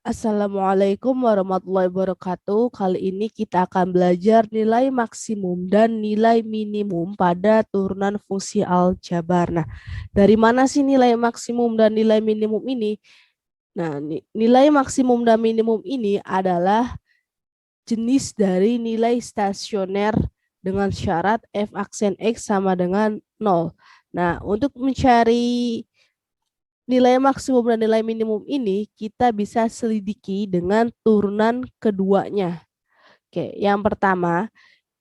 Assalamualaikum warahmatullahi wabarakatuh. Kali ini kita akan belajar nilai maksimum dan nilai minimum pada turunan fungsi aljabar. Nah, dari mana sih nilai maksimum dan nilai minimum ini? Nah, nilai maksimum dan minimum ini adalah jenis dari nilai stasioner dengan syarat f aksen x sama dengan 0. Nah, untuk mencari nilai maksimum dan nilai minimum ini kita bisa selidiki dengan turunan keduanya. Oke, yang pertama,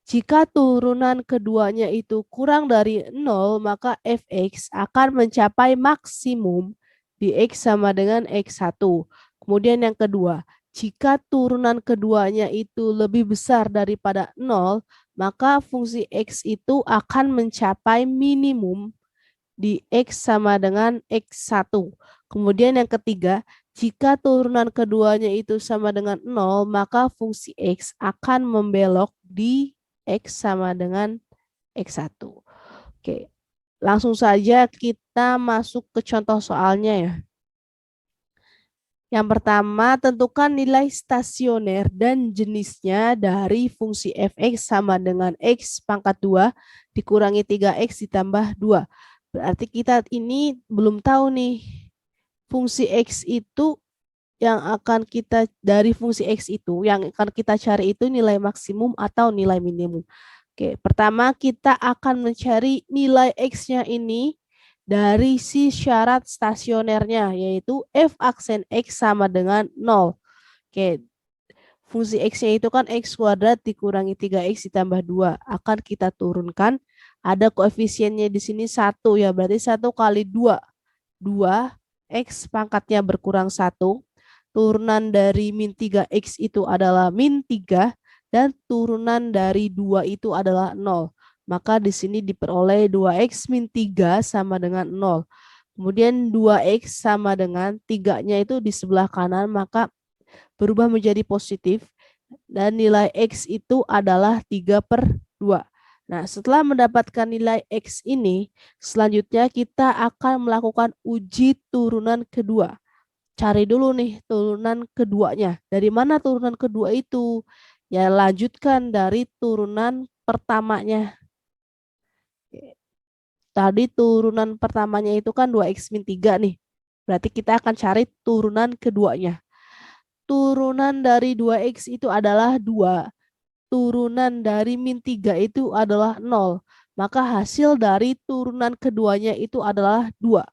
jika turunan keduanya itu kurang dari 0, maka fx akan mencapai maksimum di x sama dengan x1. Kemudian yang kedua, jika turunan keduanya itu lebih besar daripada 0, maka fungsi x itu akan mencapai minimum di X sama dengan X1. Kemudian yang ketiga, jika turunan keduanya itu sama dengan 0, maka fungsi X akan membelok di X sama dengan X1. Oke, langsung saja kita masuk ke contoh soalnya ya. Yang pertama, tentukan nilai stasioner dan jenisnya dari fungsi fx sama dengan x pangkat 2 dikurangi 3x ditambah 2. Berarti kita ini belum tahu nih fungsi x itu yang akan kita dari fungsi x itu yang akan kita cari itu nilai maksimum atau nilai minimum. Oke, pertama kita akan mencari nilai x-nya ini dari si syarat stasionernya yaitu f aksen x sama dengan 0. Oke, fungsi x-nya itu kan x kuadrat dikurangi 3x ditambah 2. Akan kita turunkan. Ada koefisiennya di sini 1 ya. Berarti 1 kali 2. 2 x pangkatnya berkurang 1. Turunan dari min 3x itu adalah min 3. Dan turunan dari 2 itu adalah 0. Maka di sini diperoleh 2x min 3 sama dengan 0. Kemudian 2x sama dengan 3-nya itu di sebelah kanan, maka berubah menjadi positif. Dan nilai x itu adalah 3/2. Nah, setelah mendapatkan nilai x ini, selanjutnya kita akan melakukan uji turunan kedua. Cari dulu nih turunan keduanya. Dari mana turunan kedua itu? Ya, lanjutkan dari turunan pertamanya. Tadi turunan pertamanya itu kan 2x min 3 nih. Berarti kita akan cari turunan keduanya. Turunan dari 2x itu adalah 2. Turunan dari min 3 itu adalah 0. Maka hasil dari turunan keduanya itu adalah 2.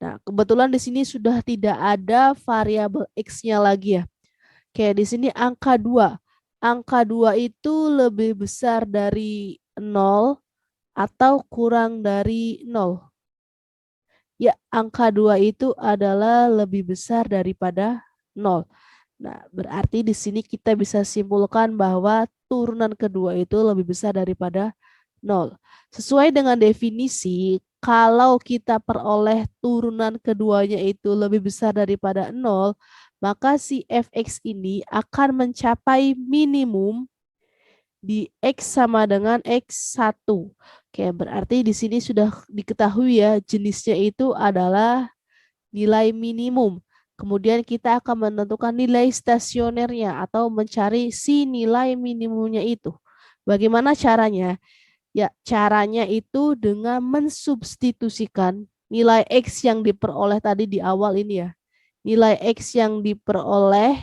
Nah, kebetulan di sini sudah tidak ada variabel x-nya lagi ya. Kayak di sini angka 2. Angka 2 itu lebih besar dari 0 atau kurang dari 0. Ya, angka 2 itu adalah lebih besar daripada 0. Nah, berarti di sini kita bisa simpulkan bahwa turunan kedua itu lebih besar daripada 0. Sesuai dengan definisi, kalau kita peroleh turunan keduanya itu lebih besar daripada 0, maka si fx ini akan mencapai minimum di X sama dengan X1. Oke, berarti di sini sudah diketahui ya jenisnya itu adalah nilai minimum. Kemudian kita akan menentukan nilai stasionernya atau mencari si nilai minimumnya itu. Bagaimana caranya? Ya, caranya itu dengan mensubstitusikan nilai X yang diperoleh tadi di awal ini ya. Nilai X yang diperoleh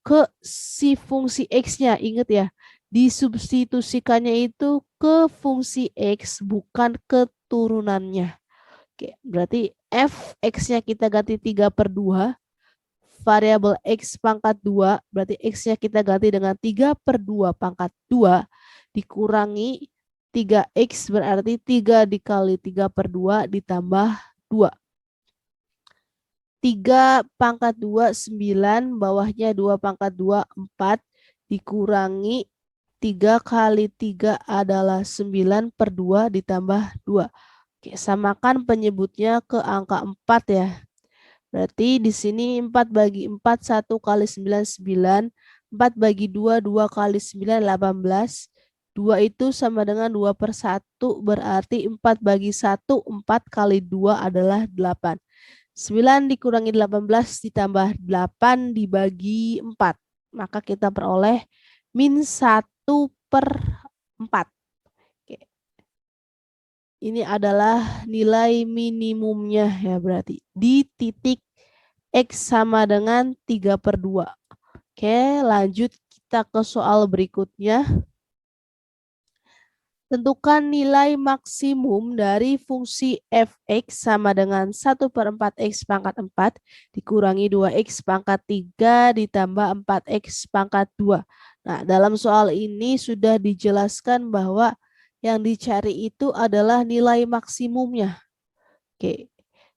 ke si fungsi X-nya. Ingat ya, disubstitusikannya itu ke fungsi X bukan ke turunannya. Oke, berarti f x-nya kita ganti 3/2, variabel x pangkat 2, berarti x-nya kita ganti dengan 3/2 pangkat 2, dikurangi 3x berarti 3 dikali 3/2 ditambah 2. 3 pangkat 2, 9, bawahnya 2 pangkat 2, 4, dikurangi 3 kali 3 adalah 9/2 ditambah 2. Oke, samakan penyebutnya ke angka 4 ya. Berarti di sini 4 bagi 4, 1 kali 9, 9. 4 bagi 2, 2 kali 9, 18. 2 itu sama dengan 2/1, berarti 4 bagi 1, 4 kali 2 adalah 8. 9 dikurangi 18 ditambah 8 dibagi 4. Maka kita peroleh min 1/4. Oke. Ini adalah nilai minimumnya ya berarti. Di titik X sama dengan 3/2. Oke, lanjut kita ke soal berikutnya. Tentukan nilai maksimum dari fungsi fx sama dengan 1/4 x pangkat 4 dikurangi 2x pangkat 3 ditambah 4x pangkat 2. Nah, dalam soal ini sudah dijelaskan bahwa yang dicari itu adalah nilai maksimumnya. Oke,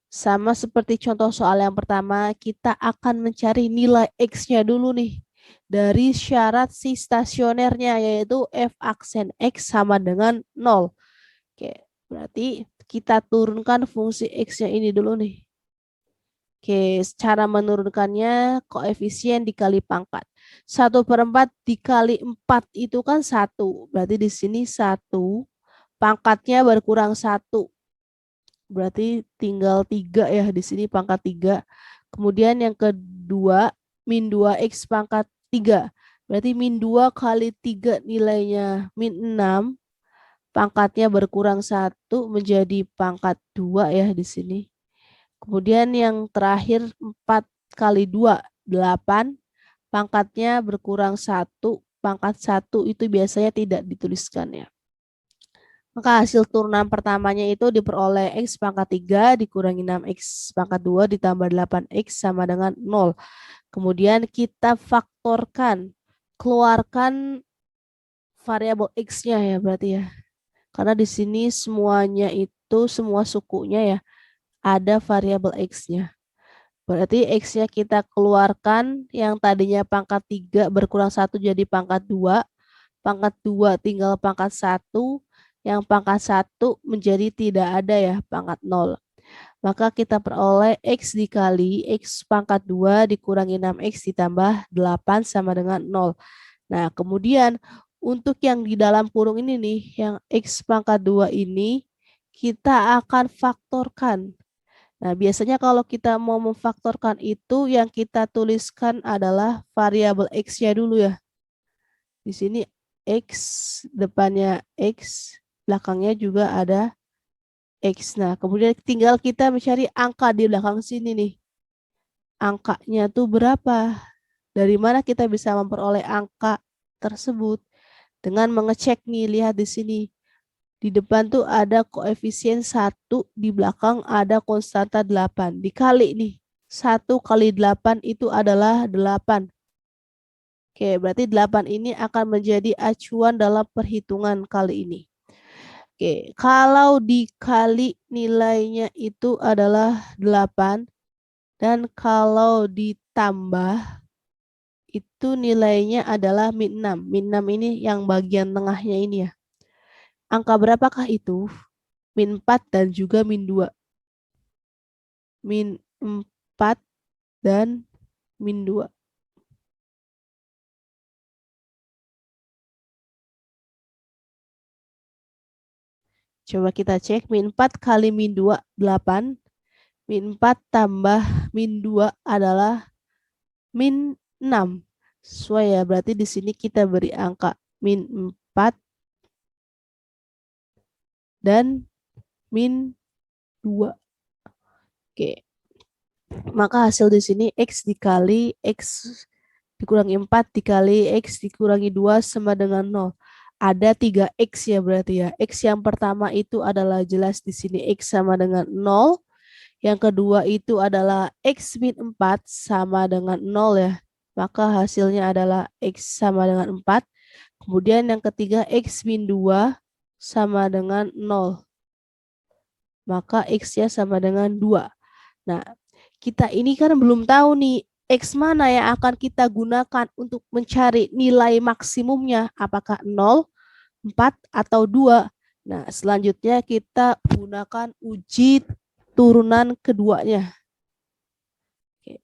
sama seperti contoh soal yang pertama, kita akan mencari nilai x-nya dulu nih. Dari syarat si stasionernya yaitu f aksen x sama dengan 0. Oke, berarti kita turunkan fungsi x-nya ini dulu nih. Oke, cara menurunkannya koefisien dikali pangkat. 1/4 dikali 4 itu kan 1. Berarti di sini 1. Pangkatnya berkurang 1. Berarti tinggal 3 ya. Di sini pangkat 3. Kemudian yang kedua, min 2x pangkat 3. Berarti min 2 kali 3 nilainya min 6. Pangkatnya berkurang 1 menjadi pangkat 2 ya di sini. Kemudian yang terakhir 4 kali 2, 8. Pangkatnya berkurang 1. Pangkat 1 itu biasanya tidak dituliskan ya. Maka hasil turunan pertamanya itu diperoleh X pangkat 3 dikurangi 6X pangkat 2 ditambah 8X sama dengan 0. Kemudian kita faktorkan, keluarkan variabel X-nya ya berarti ya. Karena di sini semuanya itu, semua sukunya ya, ada variabel X-nya. Berarti X-nya kita keluarkan, yang tadinya pangkat 3 berkurang 1 jadi pangkat 2. Pangkat 2 tinggal pangkat 1. Yang pangkat 1 menjadi tidak ada ya, pangkat 0. Maka kita peroleh X dikali X pangkat 2 dikurangi 6X ditambah 8 sama dengan 0. Nah, kemudian untuk yang di dalam kurung ini nih, yang X pangkat 2 ini, kita akan faktorkan. Nah, biasanya kalau kita mau memfaktorkan itu, yang kita tuliskan adalah variabel X-nya dulu ya. Di sini X, depannya X, belakangnya juga ada X. Nah, kemudian tinggal kita mencari angka di belakang sini nih. Angkanya tuh berapa? Dari mana kita bisa memperoleh angka tersebut? Dengan mengecek nih, lihat di sini. Di depan tuh ada koefisien 1, di belakang ada konstanta 8. Dikali nih. 1 kali 8 itu adalah 8. Oke, berarti 8 ini akan menjadi acuan dalam perhitungan kali ini. Oke, kalau dikali nilainya itu adalah 8 dan kalau ditambah itu nilainya adalah min 6. Min 6 ini yang bagian tengahnya ini ya. Angka berapakah itu? Min 4 dan juga min 2. Min 4 dan min 2. Coba kita cek. Min 4 kali min 2, 8. Min 4 tambah min 2 adalah min 6. Sesuai ya, berarti di sini kita beri angka min 4 dan min 2. Oke. Maka hasil di sini X dikali X dikurangi 4 dikali X dikurangi 2 sama dengan 0. Ada 3X ya berarti ya. X yang pertama itu adalah jelas di sini X sama dengan 0. Yang kedua itu adalah X min 4 sama dengan 0 ya. Maka hasilnya adalah X sama dengan 4. Kemudian yang ketiga X min 2 sama dengan 0. Maka X-nya sama dengan 2. Nah, kita ini kan belum tahu nih X mana yang akan kita gunakan untuk mencari nilai maksimumnya. Apakah 0, 4, atau 2. Nah, selanjutnya kita gunakan uji turunan keduanya. Oke.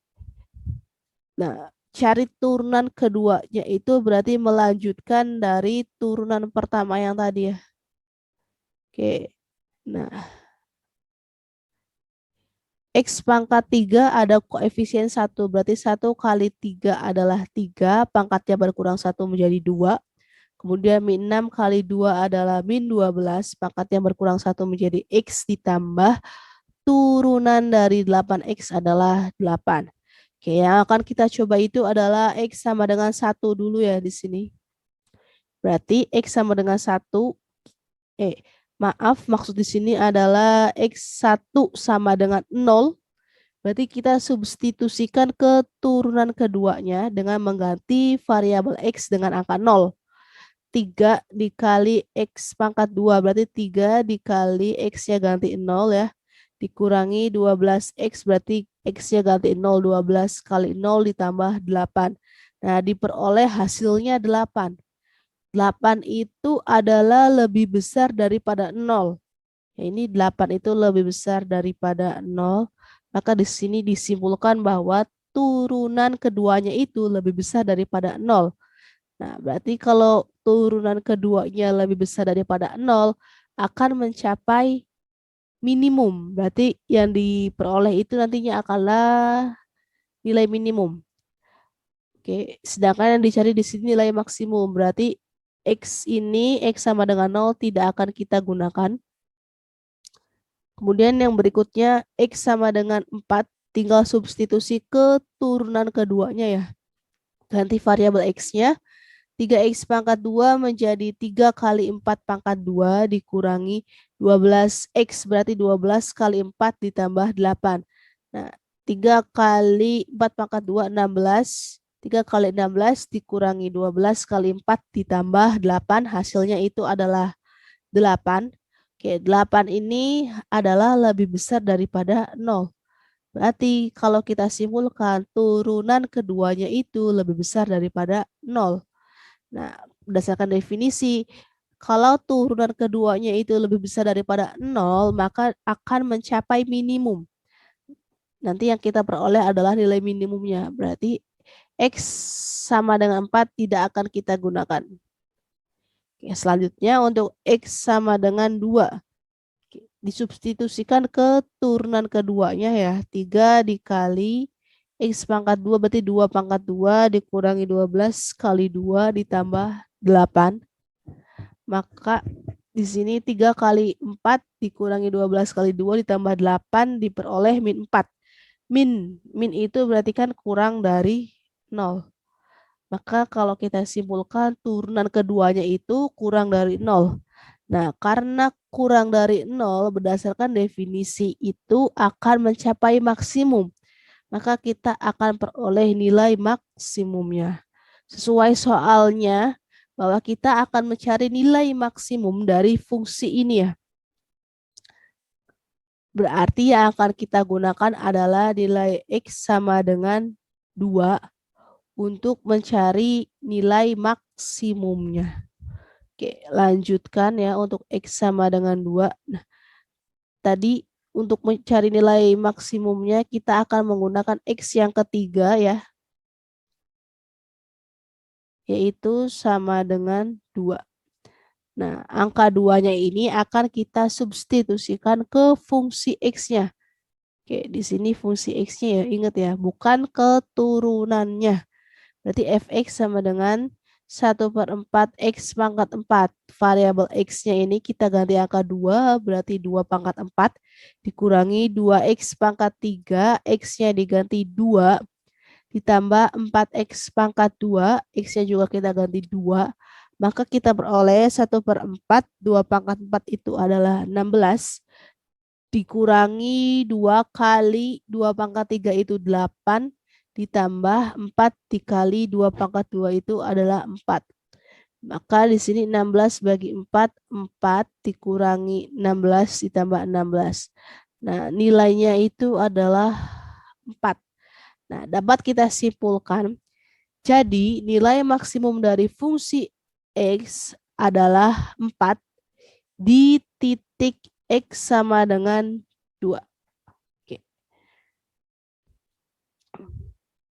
Nah, cari turunan keduanya itu berarti melanjutkan dari turunan pertama yang tadi ya. Oke. Nah, X pangkat 3 ada koefisien 1, berarti 1 kali 3 adalah 3, pangkatnya berkurang 1 menjadi 2. Kemudian min 6 kali 2 adalah min 12, pangkatnya berkurang 1 menjadi X ditambah turunan dari 8X adalah 8. Oke, yang akan kita coba itu adalah X sama dengan 1 dulu ya di sini. Berarti X sama dengan 1, maksud di sini adalah X1 sama dengan 0. Berarti kita substitusikan keturunan keduanya dengan mengganti variabel X dengan angka 0. 3 dikali X pangkat 2, berarti 3 dikali X-nya ganti 0 ya. Dikurangi 12X, berarti X-nya ganti 0, 12 kali 0 ditambah 8. Nah, diperoleh hasilnya 8. 8 itu adalah lebih besar daripada 0. Ya, ini 8 itu lebih besar daripada 0. Maka di sini disimpulkan bahwa turunan keduanya itu lebih besar daripada 0. Nah, berarti kalau turunan keduanya lebih besar daripada 0 akan mencapai minimum. Berarti yang diperoleh itu nantinya akanlah nilai minimum. Oke, sedangkan yang dicari di sini nilai maksimum. Berarti X ini, X sama dengan 0 tidak akan kita gunakan. Kemudian yang berikutnya X sama dengan 4, tinggal substitusi keturunan keduanya ya. Ganti variabel X-nya. 3X pangkat 2 menjadi 3 kali 4 pangkat 2 dikurangi 12X, berarti 12 kali 4 ditambah 8. Nah, 3 kali 4 pangkat 2, 16. 3 kali 16 dikurangi 12 kali 4 ditambah 8, hasilnya itu adalah 8. Oke, 8 ini adalah lebih besar daripada 0. Berarti kalau kita simpulkan turunan keduanya itu lebih besar daripada 0. Nah, berdasarkan definisi, kalau turunan keduanya itu lebih besar daripada 0, maka akan mencapai minimum. Nanti yang kita peroleh adalah nilai minimumnya. Berarti X sama dengan 4 tidak akan kita gunakan. Oke, selanjutnya untuk X sama dengan 2. Disubstitusikan ke turunan keduanya ya. 3 dikali X pangkat 2, berarti 2 pangkat 2 dikurangi 12 kali 2 ditambah 8. Maka di sini 3 kali 4 dikurangi 12 kali 2 ditambah 8 diperoleh min 4. Min itu berarti kan kurang dari 0. Maka kalau kita simpulkan turunan keduanya itu kurang dari 0. Nah, karena kurang dari 0 berdasarkan definisi itu akan mencapai maksimum. Maka kita akan peroleh nilai maksimumnya. Sesuai soalnya bahwa kita akan mencari nilai maksimum dari fungsi ini ya. Berarti yang akan kita gunakan adalah nilai X sama dengan 2 untuk mencari nilai maksimumnya. Oke, lanjutkan ya untuk X sama dengan 2. Nah, tadi untuk mencari nilai maksimumnya kita akan menggunakan X yang ketiga ya. Yaitu sama dengan 2. Nah, angka 2-nya ini akan kita substitusikan ke fungsi X-nya. Oke, di sini fungsi X-nya ya, ingat ya, bukan keturunannya. Berarti fx sama dengan 1/4 X pangkat 4. Variabel X-nya ini kita ganti angka 2, berarti 2 pangkat 4. Dikurangi 2X pangkat 3, X-nya diganti 2. Ditambah 4X pangkat 2, X-nya juga kita ganti 2. Maka kita beroleh 1/4, 2 pangkat 4 itu adalah 16. Dikurangi 2 kali 2 pangkat 3 itu 8. Ditambah 4 dikali 2 pangkat 2 itu adalah 4. Maka di sini 16 bagi 4, 4 dikurangi 16 ditambah 16. Nah, nilainya itu adalah 4. Nah, dapat kita simpulkan. Jadi, nilai maksimum dari fungsi X adalah 4 di titik X sama dengan 2.